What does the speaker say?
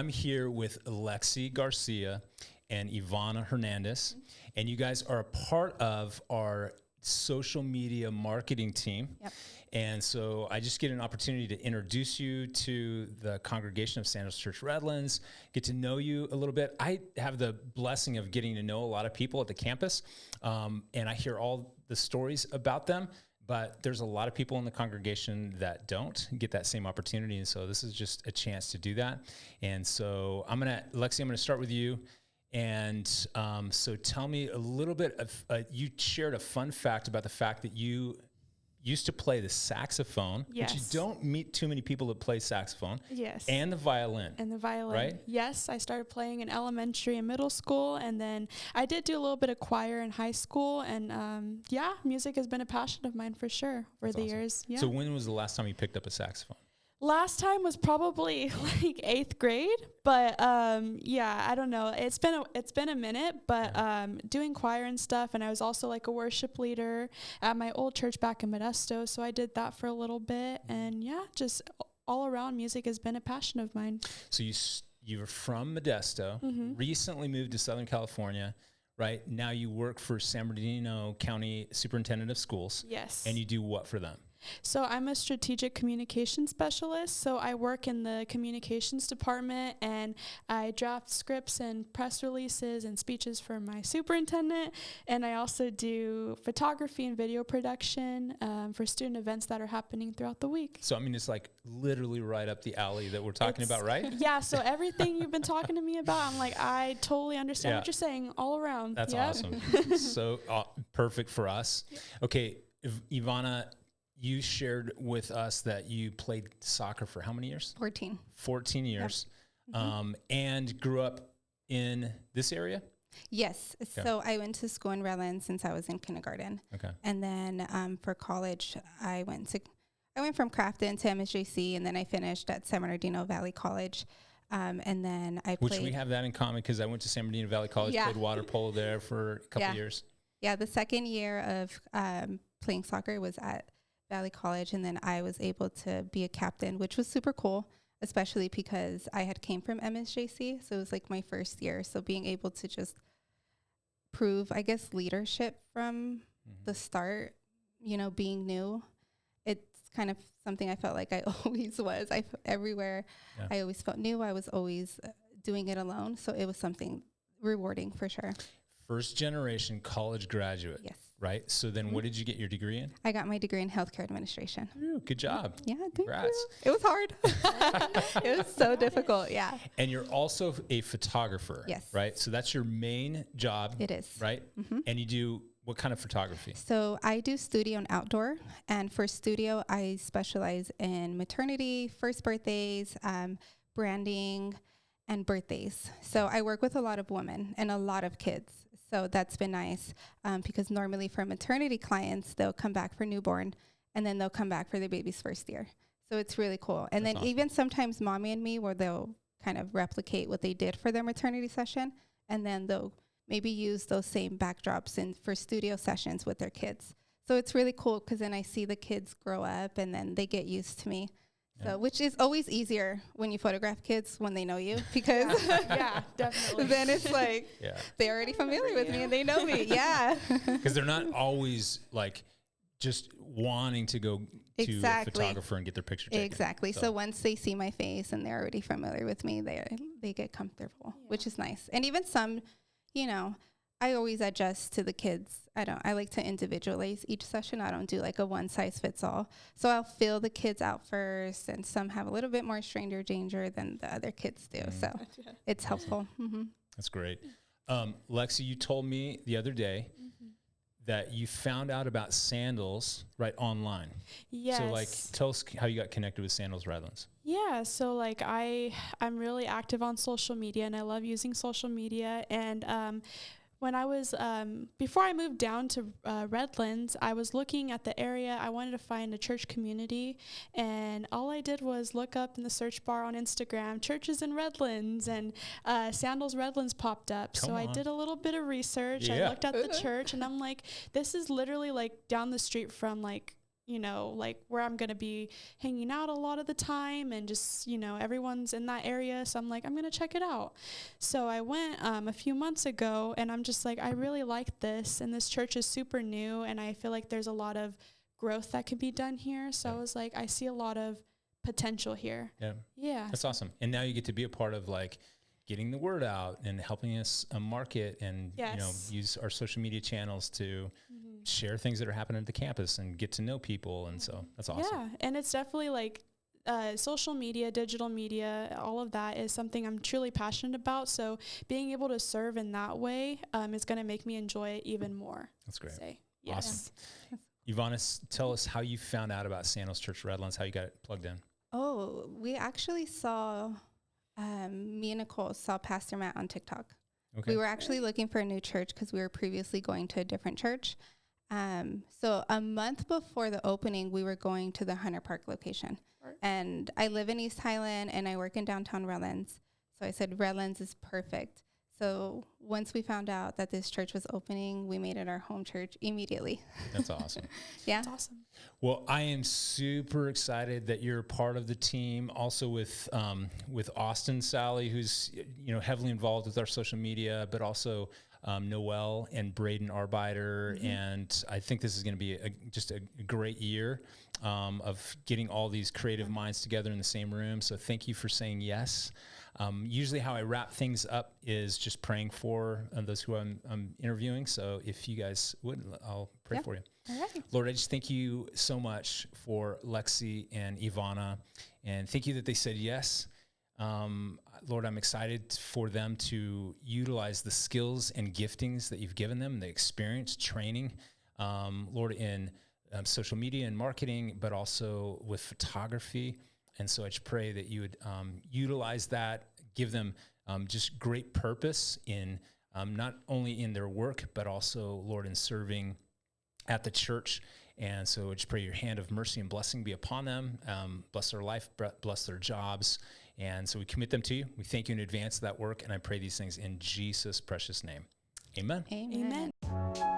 I'm here with Lexi Garcia and Ivana Hernandez, and you guys are a part of our social media marketing team. Yep. And so I just get an opportunity to introduce you to the congregation of Sandals Church Redlands, get to know you a little bit. I have the blessing of getting to know a lot of people at the campus, and I hear all the stories about them, but there's a lot of people in the congregation that don't get that same opportunity. And so this is just a chance to do that. And so Lexi, I'm going to start with you. And so tell me a little bit of, you shared a fun fact about the fact that you used to play the saxophone, Yes. which you don't meet too many people that play saxophone. Yes. And the violin. And the violin. Right? Yes, I started playing in elementary and middle school, and then I did do a little bit of choir in high school, and music has been a passion of mine for sure over the years. Yeah. So when was the last time you picked up a saxophone? Last time was probably like 8th grade, but I don't know. It's been a minute, but doing choir and stuff, and I was also like a worship leader at my old church back in Modesto, so I did that for a little bit, and just all around music has been a passion of mine. So you were from Modesto, recently moved to Southern California, right? Now you work for San Bernardino County Superintendent of Schools. Yes. And you do what for them? So I'm a strategic communication specialist. So I work in the communications department, and I draft scripts and press releases and speeches for my superintendent. And I also do photography and video production for student events that are happening throughout the week. So, I mean, it's like literally right up the alley that we're talking about, right? Yeah. So everything you've been talking to me about, I'm like, I totally understand what you're saying all around. That's awesome. So perfect for us. Okay, Ivana, you shared with us that you played soccer for how many years? 14. 14 years. Yep. And grew up in this area? Yes. Okay. So I went to school in Redlands since I was in kindergarten. Okay. And then for college, I went from Crafton to MSJC, and then I finished at San Bernardino Valley College. And then I played. Which we have that in common because I went to San Bernardino Valley College, played water polo there for a couple of years. Yeah. The second year of playing soccer was at Valley College, and then I was able to be a captain, which was super cool, especially because I had came from MSJC, so it was like my first year. So being able to just prove, I guess, leadership from the start, being new, it's kind of something I felt like I always was. Everywhere I always felt new. I was always doing it alone, so it was something rewarding for sure. First generation college graduate. Yes. Right. So then what did you get your degree in? I got my degree in healthcare administration. Ooh, good job. Yeah. Congrats. It was hard. It was so difficult. Yeah. And you're also a photographer. Yes. Right. So that's your main job. It is. Right. Mm-hmm. And you do what kind of photography? So I do studio and outdoor. And for studio, I specialize in maternity, first birthdays, branding, and birthdays. So I work with a lot of women and a lot of kids. So that's been nice because normally for maternity clients, they'll come back for newborn, and then they'll come back for their baby's first year. So it's really cool. And that's awesome. Even sometimes Mommy and Me, where they'll kind of replicate what they did for their maternity session, and then they'll maybe use those same backdrops for studio sessions with their kids. So it's really cool because then I see the kids grow up and then they get used to me. So, which is always easier when you photograph kids when they know you, because definitely. Then it's like they're already familiar with me and they know me. Yeah. Because they're not always like just wanting to go to a photographer and get their picture taken. Exactly. So once they see my face and they're already familiar with me, they get comfortable, which is nice. And even some, I always adjust to the kids. I like to individualize each session. I don't do like a one size fits all. So I'll feel the kids out first, and some have a little bit more stranger danger than the other kids do. So it's helpful. Mm-hmm. That's great. Lexi, you told me the other day that you found out about Sandals online. Yes. So tell us how you got connected with Sandals Redlands. Yeah, so I'm really active on social media, and I love using social media. And when I was, before I moved down to Redlands, I was looking at the area. I wanted to find a church community, and all I did was look up in the search bar on Instagram, churches in Redlands, and Sandals Redlands popped up. I did a little bit of research. I looked at the church, and I'm like, this is literally down the street from like where I'm going to be hanging out a lot of the time, and just, everyone's in that area. So I'm like, I'm going to check it out. So I went a few months ago, and I'm just like, I really like this. And this church is super new, and I feel like there's a lot of growth that could be done here. So I was like, I see a lot of potential here. Yeah. That's awesome. And now you get to be a part of like getting the word out and helping us market and, use our social media channels to share things that are happening at the campus and get to know people. And so that's awesome. Yeah. And it's definitely like social media, digital media, all of that is something I'm truly passionate about. So being able to serve in that way is going to make me enjoy it even more. That's great. Yes. Awesome. Ivana, tell us how you found out about Sandals Church Redlands, how you got it plugged in. Oh, we actually saw, me and Nicole saw Pastor Matt on TikTok. Okay. We were actually looking for a new church because we were previously going to a different church. So a month before the opening, we were going to the Hunter Park location. Right. And I live in East Highland and I work in downtown Redlands. So I said, Redlands is perfect. So once we found out that this church was opening, we made it our home church immediately. That's awesome. Yeah. That's awesome. Well, I am super excited that you're part of the team. Also with Austin Sally, who's heavily involved with our social media, but also Noel and Braden Arbeiter. Mm-hmm. And I think this is going to be just a great year of getting all these creative minds together in the same room. So thank you for saying yes. Usually how I wrap things up is just praying for those who I'm interviewing. So if you guys would, I'll pray for you. All right. Lord, I just thank you so much for Lexi and Ivana, and thank you that they said yes. Lord, I'm excited for them to utilize the skills and giftings that you've given them, the experience, training, Lord, in social media and marketing, but also with photography. And so I just pray that you would utilize that, give them just great purpose in not only in their work, but also, Lord, in serving at the church. And so I just pray your hand of mercy and blessing be upon them, bless their life, bless their jobs. And so we commit them to you. We thank you in advance of that work. And I pray these things in Jesus' precious name. Amen. Amen. Amen.